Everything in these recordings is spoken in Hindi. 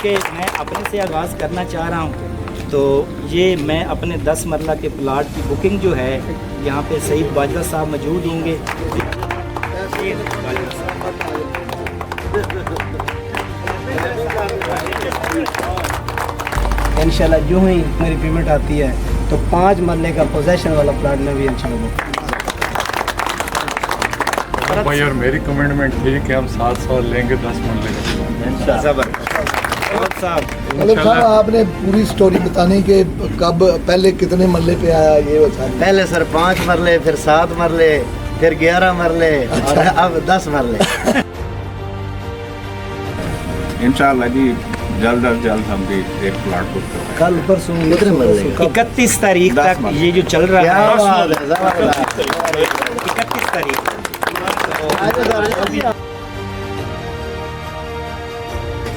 क्योंकि मैं अपने से आगाज़ करना चाह रहा हूँ, तो ये मैं अपने 10 मरला के प्लाट की बुकिंग जो है, यहाँ पे सईद बाजवा साहब मौजूद होंगे। इंशाल्लाह जो ही मेरी पेमेंट आती है तो 5 मरले का पोजेशन वाला प्लाट में भी इंशाल्लाह। भाई और मेरी कमिटमेंट थी कि हम 7 साल लेंगे 10 मरले का। मतलब साहब आपने पूरी स्टोरी बतानी कि कब पहले कितने मरले पे आया ये बता। पहले सर 5 मरले, फिर 7 मरले, फिर 11 मरले और अब 10 मरले। इंशाल्लाह जी जल्द अज जल्द हम भी एक प्लाट बुक करवाएंगे। कल परसों कितने मरले? 31 तारीख तक ये जो चल रहा है, 31 तारीख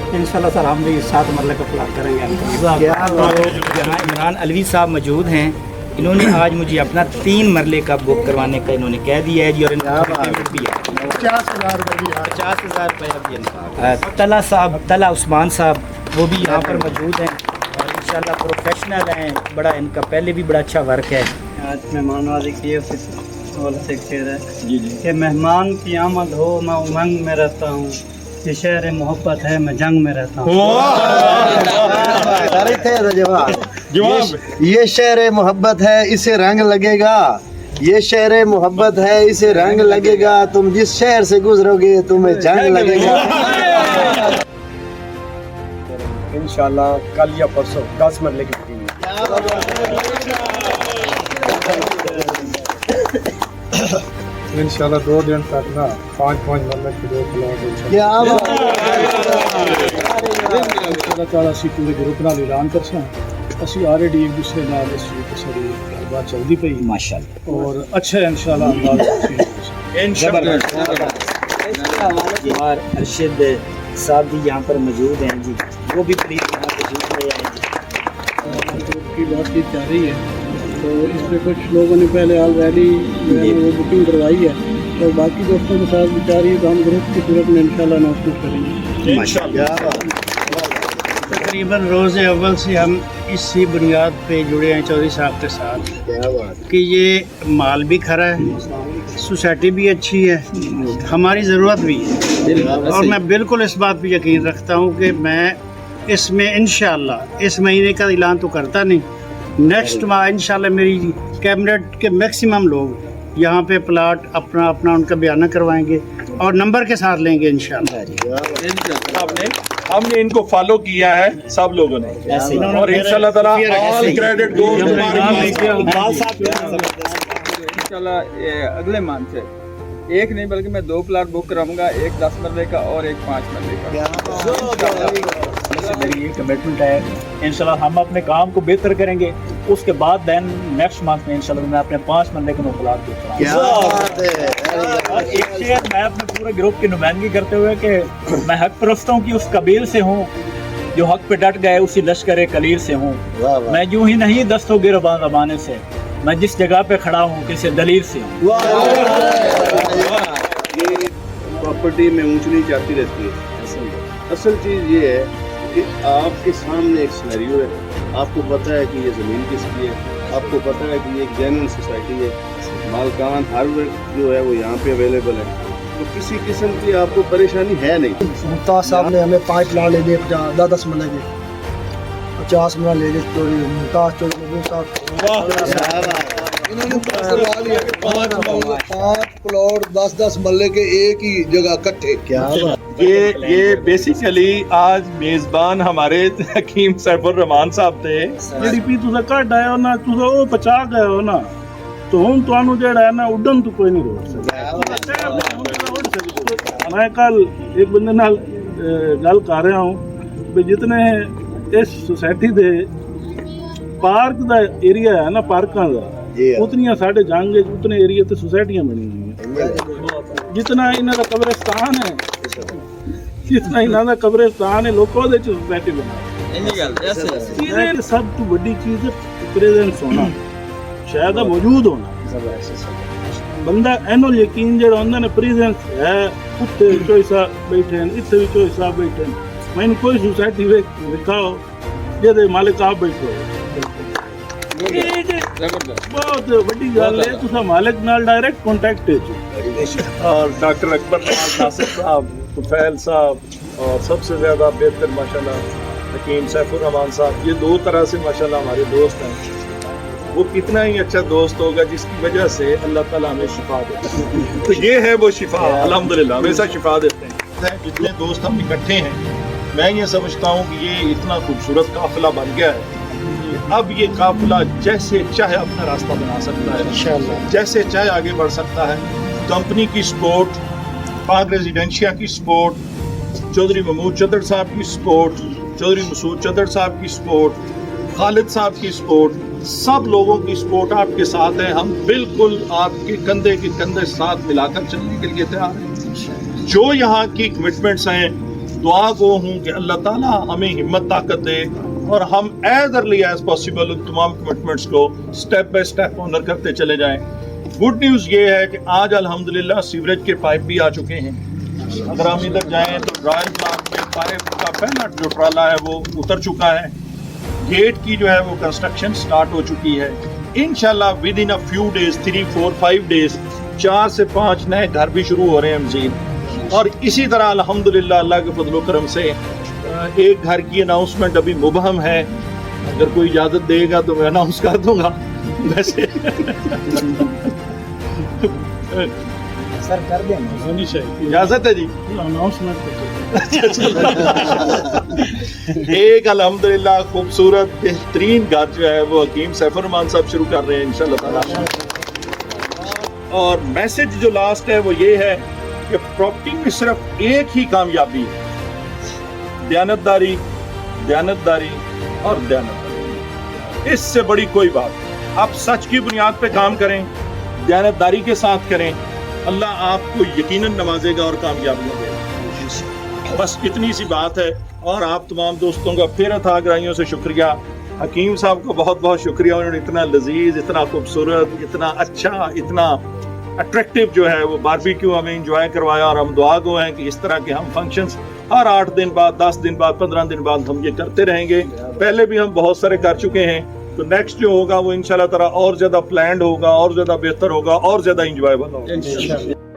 इंशाल्लाह सर हम भी 7 मरले का प्लाट करेंगे। जहाँ इमरान अलवी साहब मौजूद हैं, इन्होंने आज मुझे अपना 3 मरले का बुक करवाने का इन्होंने कह दिया है जी, और इनका पेमेंट भी है 50,000 रुपये। 50,000 रुपये। तला साहब, तला उस्मान साहब, वो भी यहाँ पर मौजूद हैं और इंशाल्लाह प्रोफेशनल हैं, बड़ा इनका पहले भी बड़ा अच्छा वर्क है। आज मेहमान नवाजी की है कि मेहमान की आमद हो मैं उमंग में रहता हूँ, ये शहर मोहब्बत है मैं जंग में रहता हूँ। ये शहर मोहब्बत है इसे रंग लगेगा, ये शहर मोहब्बत है इसे रंग लगेगा, तुम जिस शहर से गुजरोगे तुम्हें जंग लगेगा। इंशाल्लाह कल या परसों 10 मरले की इंशाल्लाह 2 दिन तक ना 5-5 मरले की 2 प्लाट ताला सी पूरे ग्रुप नाल ऐलान करसा ਅਸੀਂ ਆਲਰੇਡੀ ਇੱਕ ਦੂਸਰੇ ਨਾਲ ਇਸ ਵੀਕ ਸਾਡੀ ਗੱਲਬਾਤ ਚੱਲਦੀ ਪਈ माशाल्लाह और अच्छा इंशाल्लाह और अरशद साहब भी यहाँ पर मौजूद हैं जी, वो भी प्लीज यहाँ पे जुड़ रहे हैं जी। की बातचीत जा रही है, तो इस पे कुछ लोगों ने पहले ऑलरेडी वो बुकिंग करवाई है, तो बाकी दोस्तों के साथ विचारी तो हम ग्रुप की सूरत में इंशाल्लाह अनाउंसमेंट करेंगे। तकरीबन रोज़ अव्वल से हम इसी बुनियाद पे जुड़े हैं चौधरी साहब के साथ कि ये माल भी खरा है, सोसाइटी भी अच्छी है, हमारी ज़रूरत भी है, और मैं बिल्कुल इस बात पे यकीन रखता हूँ कि मैं इसमें इंशाल्लाह इस महीने का ऐलान तो करता नहीं, नेक्स्ट माह इंशाल्लाह मेरी कैबिनेट के मैक्सिमम लोग यहाँ पे प्लाट अपना अपना उनका बयाना करवाएंगे और नंबर के साथ लेंगे इंशाल्लाह। हमने इनको फॉलो किया है सब लोगों ने, और इंशाल्लाह ताला ऑल क्रेडिट गोज इंशाल्लाह अगले मंथ से एक नहीं बल्कि मैं 2 प्लाट बुक कराऊंगा, एक 10 मरले का और एक 5 मरले का। मेरी ये कमिटमेंट है इंशाल्लाह हम अपने काम को बेहतर करेंगे, उसके बाद देन नेक्स्ट मंथ में इंशाल्लाह मैं अपने 5 मरले के प्लाट बुक कराऊंगा। एक चीज मैं अपने पूरे ग्रुप की नुमाइंदगी करते हुए कि मैं हक परस्तों की उस कबील से हूँ जो हक पे डट गए, उसी लश्कर कलील से हूँ। मैं यूं ही नहीं दस्तों गिरबान ज़माने से, मैं जिस जगह पे खड़ा हूँ किसी दलील से हूँ। प्रॉपर्टी में ऊंच नीच आती रहती है, असल चीज़ ये है कि आपके सामने एक सिनेरियो है, आपको पता है कि ये ज़मीन किसकी है, आपको पता है कि ये एक जेन्युइन सोसाइटी है, मालकान हर वक्त जो है वो यहाँ पे अवेलेबल है, तो किसी किस्म की आपको परेशानी है नहीं। मुमताज साहब ने हमें 5 प्लाट ले दिए 10 मरले के, 50 मरला ले दिए चोरी मुमताज चौधरी साहब। इन्होंने 5 प्लॉट 10-10 मरले के एक ही जगह इकट्ठे। क्या ये बेसिकली आज मेजबान हमारे हकीम सैफुर रहमान साहब थे। जीडीपी तुसा घट आया ना, तुसा वो बचा गए हो ना, तो हम तुहानू जेड़ा है ना उड़न तो कोई नहीं रोक सकता। मैं कल एक बंदे नाल गल कर रहा हूँ भी जितने इस सोसाइटी दे पार्क दा एरिया है ना, पार्कां दा उतनियां साढ़े जंग उतने एरिया ते सोसाइटियां बनी हुई हैं। जितना इन्हां दा कब्रिस्तान है, जितना इन्हां दा कब्रिस्तान है, लोग ओहदे च सोसाइटी बनाई। सब तो बड़ी चीज है प्रेजेंस होना, शायद मौजूद होना। बंदा एनो यकीन जो होंगे ना प्रेजेंस है, उत्ते चोई साहब बैठे हैं, इत्थे भी चोई साहब बैठे हैं, मैंने कोई सोसाइटी में दिखाओ ये दे मालिक आप बैठो बहुत बड़ी गल है तुसा मालिक नाल डायरेक्ट कांटेक्ट है और डॉक्टर अकबर नासिर साहब, तुफैल साहब और सबसे ज़्यादा बेहतर माशाल्लाह हकीम सैफुर रहमान साहब, ये दो तरह से माशाल्लाह हमारे दोस्त हैं। वो कितना ही अच्छा दोस्त होगा जिसकी वजह से अल्लाह ताला हमें शिफा देता है। तो ये है वो शिफा, अल्हम्दुलिल्लाह हमेशा शिफा देते हैं। जितने दोस्त हम इकट्ठे हैं, मैं ये समझता हूँ कि ये इतना खूबसूरत काफिला बन गया है। अब ये काफिला जैसे चाहे अपना रास्ता बना सकता है इंशाअल्लाह, जैसे चाहे आगे बढ़ सकता है। कंपनी की सपोर्ट, पाक रेजिडेंशिया की सपोर्ट, चौधरी महमूद चदर साहब की सपोर्ट, चौधरी मसूद चदर साहब की सपोर्ट, खालिद साहब की सपोर्ट, सब लोगों की सपोर्ट आपके साथ है। हम बिल्कुल आपके कंधे के कंधे साथ मिलाकर चलने के लिए तैयार हैं। जो यहाँ की कमिटमेंट्स हैं, दुआ गो हूँ कि अल्लाह ताला हमें हिम्मत ताकत दे और हम एज अर्ली एज पॉसिबल उन तमाम कमिटमेंट्स को स्टेप बाय स्टेप ऑनर करते चले जाएं। गुड न्यूज़ ये है कि आज अल्हम्दुलिल्लाह सीवरेज के पाइप भी आ चुके हैं। अगर हम इधर जाएं तो रॉयल ब्लॉक में पाइप का पहला जो ट्राला है वो उतर चुका है। गेट की जो है वो कंस्ट्रक्शन स्टार्ट हो चुकी है। इंशाल्लाह with in a few days, 3, 4, 5 days 4 से 5 नए घर भी शुरू हो रहे हैं मज़ीद। और इसी तरह अल्हम्दुलिल्लाह अल्लाह के फजल करम से एक घर की अनाउंसमेंट अभी मुबहम है। अगर कोई इजाज़त देगा तो मैं अनाउंस कर दूंगा। वैसे सर कर देंगे, होनी चाहिए इजाज़त है जी। अनाउंसमेंट एक अल्हम्दुलिल्लाह खूबसूरत बेहतरीन घर जो है वो हकीम सैफुर रहमान साहब शुरू कर रहे हैं इंशाअल्लाह ताला। और मैसेज जो लास्ट है वो ये है कि प्रॉपर्टी में सिर्फ एक ही कामयाबी है, दयानतदारी, दयानतदारी और दयानतदारी। इससे बड़ी कोई बात नहीं। आप सच की बुनियाद पे काम करें, दयानतदारी के साथ करें, अल्लाह आपको यकीनन नवाजेगा और कामयाबियां देगा। बस इतनी सी बात है। और आप तमाम दोस्तों का फिर अथाह से शुक्रिया। हकीम साहब को बहुत बहुत शुक्रिया, उन्होंने इतना लजीज, इतना खूबसूरत, इतना अच्छा, इतना अट्रैक्टिव जो है वो बारबेक्यू हमें इंजॉय करवाया। और हम दुआ गो हैं कि इस तरह के हम फंक्शंस हर 8 दिन बाद, 10 दिन बाद, 15 दिन बाद हम ये करते रहेंगे। पहले भी हम बहुत सारे कर चुके हैं, तो नेक्स्ट जो होगा वो इंशाल्लाह ताला और ज़्यादा प्लान्ड होगा, और ज़्यादा बेहतर होगा, और ज़्यादा इंजॉयबल होगा।